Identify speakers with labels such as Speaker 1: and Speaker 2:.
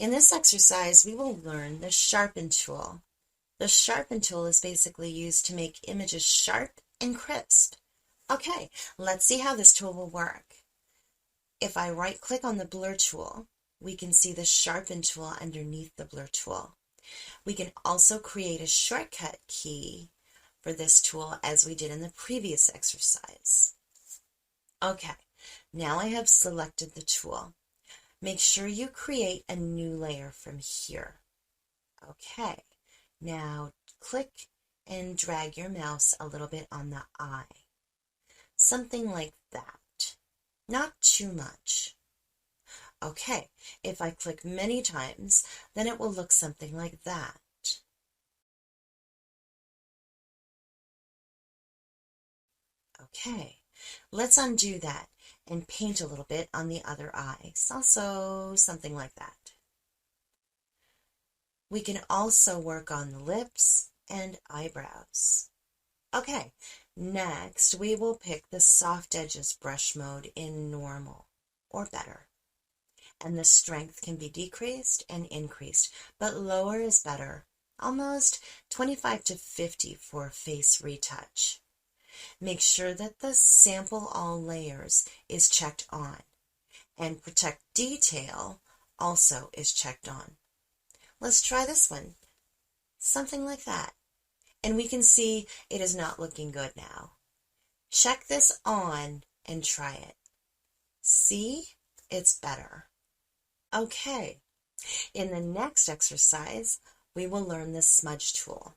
Speaker 1: In this exercise, we will learn the Sharpen tool. The Sharpen tool is basically used to make images sharp and crisp. Okay, let's see how this tool will work. If I right-click on the Blur tool, we can see the Sharpen tool underneath the Blur tool. We can also create a shortcut key for this tool as we did in the previous exercise. Okay, now I have selected the tool. Make sure you create a new layer from here. Okay, now click and drag your mouse a little bit on the eye. Something like that. Not too much. Okay, if I click many times, then it will look something like that. Okay, let's undo that and paint a little bit on the other eyes. Also something like that. We can also work on the lips and eyebrows. Okay, next we will pick the soft edges brush mode in normal or better. And the strength can be decreased and increased, but lower is better. Almost 25 to 50 for face retouch. Make sure that the sample all layers is checked on, and protect detail also is checked on. Let's try this one. Something like that. And we can see it is not looking good now. Check this on and try it. See? It's better. Okay. In the next exercise, we will learn the smudge tool.